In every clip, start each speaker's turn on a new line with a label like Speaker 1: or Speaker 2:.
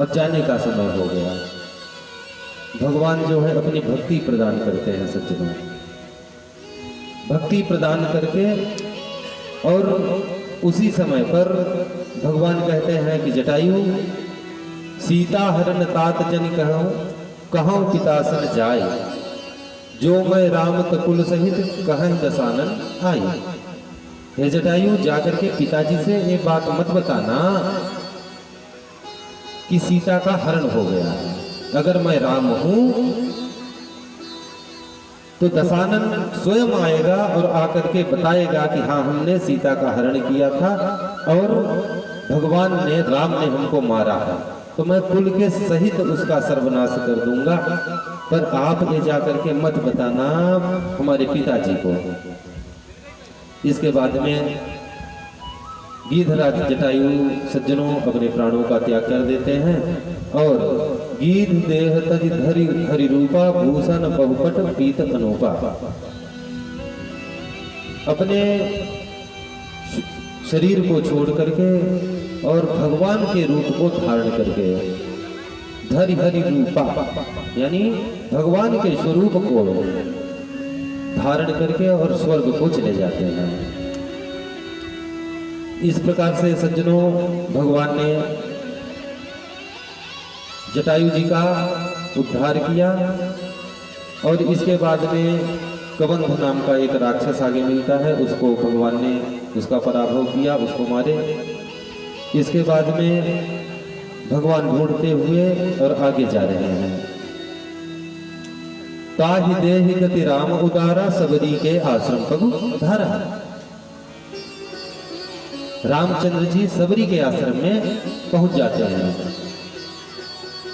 Speaker 1: अब जाने का समय हो गया। भगवान जो है अपनी भक्ति प्रदान करते हैं सज्जनों, भक्ति प्रदान करके, और उसी समय पर भगवान कहते हैं कि जटायु सीता हरण तात जन कहूँ कहूँ पितासन जाय, जो मैं राम ककुल सहित कहन दसानन आई। हे जटायु जाकर के पिताजी से ये बात मत बताना कि सीता का हरण हो गया है। अगर मैं राम हूं तो दशानन स्वयं आएगा और आकर के बताएगा कि हाँ हमने सीता का हरण किया था और भगवान ने राम ने हमको मारा है, तो मैं कुल के सहित उसका सर्वनाश कर दूंगा। पर आप ले जाकर के मत बताना हमारे पिताजी को। इसके बाद में गीधराज जटायु सज्जनों अपने प्राणों का त्याग कर देते हैं और गीध देह तज धरि हरि रूपा भूषण बहुपट पीत अनूपा, अपने शरीर को छोड़ करके और भगवान के रूप को धारण करके धरि हरि रूपा यानी भगवान के स्वरूप को धारण करके और स्वर्ग को चले जाते हैं। इस प्रकार से सज्जनों भगवान ने जटायु जी का उद्धार किया और इसके बाद में कबंध नाम का एक राक्षस आगे मिलता है, उसको भगवान ने उसका पराभव किया, उसको मारे। इसके बाद में भगवान ढूंढते हुए और आगे जा रहे हैं। ताहि देहि गति राम उदारा सबरी के आश्रम पगु धारा। रामचंद्र जी सबरी के आश्रम में पहुंच जाते हैं।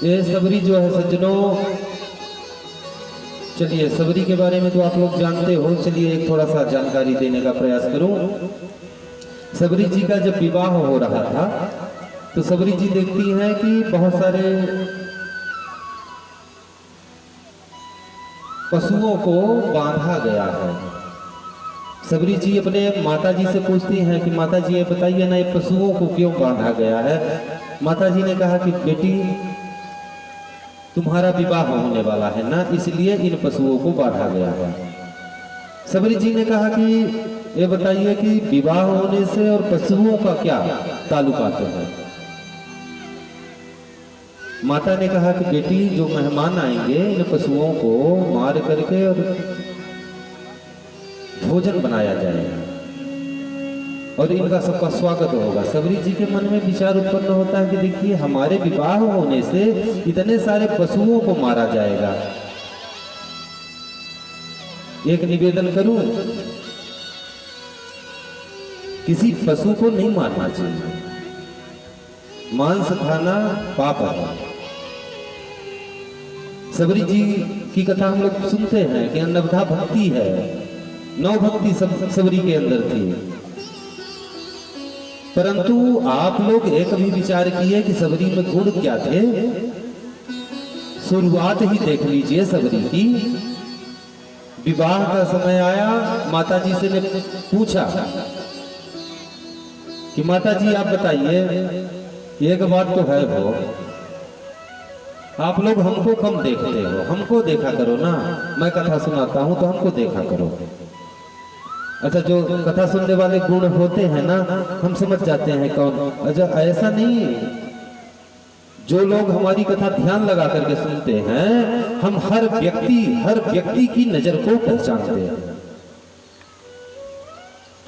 Speaker 1: ये सबरी जो है सज्जनों, चलिए सबरी के बारे में तो आप लोग जानते हो, चलिए एक थोड़ा सा जानकारी देने का प्रयास करूं। सबरी जी का जब विवाह हो रहा था तो सबरी जी देखती हैं कि बहुत सारे पशुओं को बांधा गया है। सबरी जी अपने माता जी से पूछती हैं कि माता जी ये बताइए ना, ये पशुओं को क्यों बांधा गया है। माता जी ने कहा कि बेटी तुम्हारा विवाह होने वाला है ना, इसलिए इन पशुओं को बांधा गया है। सबरी जी ने कहा कि ये बताइए कि विवाह होने से और पशुओं का क्या ताल्लुकात है। माता ने कहा कि बेटी जो मेहमान आएंगे इन पशुओं को मार करके और भोजन बनाया जाएगा और इनका सबका स्वागत होगा। सबरी जी के मन में विचार उत्पन्न होता है कि देखिए हमारे विवाह होने से इतने सारे पशुओं को मारा जाएगा। एक निवेदन करूं, किसी पशु को नहीं मारना चाहिए, मांस खाना पाप है। सबरी जी की कथा हम लोग सुनते हैं कि नवधा भक्ति है, नौ भक्ति सबरी के अंदर थी। परंतु आप लोग एक भी विचार किए कि सबरी में गुण क्या थे। शुरुआत ही देख लीजिए सबरी की। विवाह का समय आया, माता जी से ने पूछा कि माता जी आप बताइए, एक बात तो है वो, आप लोग हमको कम देखते हो, हमको देखा करो ना। मैं कथा सुनाता हूं तो हमको देखा करो। अच्छा, जो कथा सुनने वाले गुण होते हैं ना, हम समझ जाते हैं कौन। अच्छा ऐसा नहीं, जो लोग हमारी कथा ध्यान लगा करके सुनते हैं, हम हर व्यक्ति की नजर को पहचानते हैं,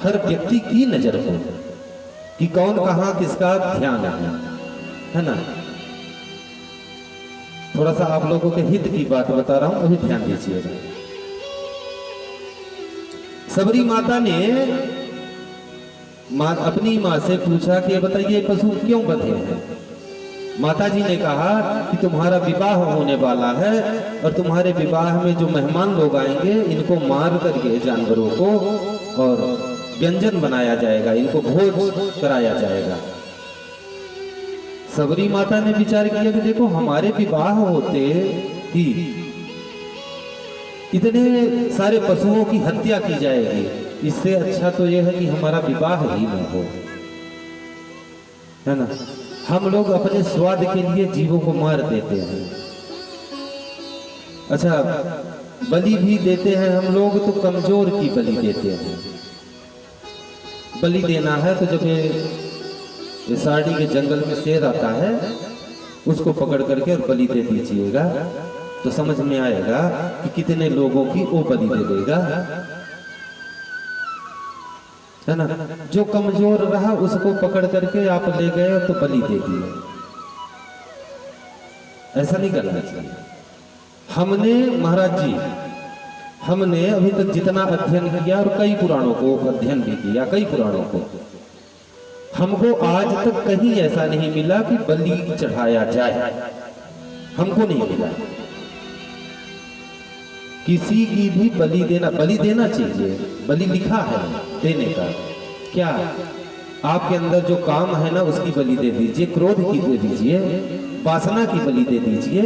Speaker 1: हर व्यक्ति की नजर को, कि कौन कहां किसका ध्यान है ना। थोड़ा सा आप लोगों के हित की बात बता रहा हूं, अभी ध्यान दीजिएगा। सबरी माता ने अपनी माँ से पूछा कि बताइए पशु क्यों बंधे हैं। माता जी ने कहा कि तुम्हारा विवाह होने वाला है और तुम्हारे विवाह में जो मेहमान लोग आएंगे इनको मार करके जानवरों को और व्यंजन बनाया जाएगा, इनको भोज कराया जाएगा। सबरी माता ने विचार किया कि देखो हमारे विवाह होते ही इतने सारे पशुओं की हत्या की जाएगी, इससे अच्छा तो यह है कि हमारा विवाह ही न हो, है ना। हम लोग अपने स्वाद के लिए जीवों को मार देते हैं। अच्छा, बलि भी देते हैं हम लोग तो कमजोर की बलि देते हैं। बलि देना है तो जब ये साड़ी के जंगल में शेर आता है उसको पकड़ करके और बलि दे दीजिएगा तो समझ में आएगा कि कितने लोगों की वो बलि दे देगा, है ना। जो कमजोर रहा उसको पकड़ करके आप ले गए तो बलि दे दिए। ऐसा नहीं करना चाहिए। हमने महाराज जी, हमने अभी तक जितना अध्ययन किया और कई पुराणों को अध्ययन भी किया, कई पुराणों को, हमको आज तक कहीं ऐसा नहीं मिला कि बलि चढ़ाया जाए, हमको नहीं मिला। किसी की भी बलि देना चाहिए। बलि लिखा है देने का, क्या आपके अंदर जो काम है ना उसकी बलि दे दीजिए, क्रोध की दे दीजिए, वासना की बलि दे दीजिए,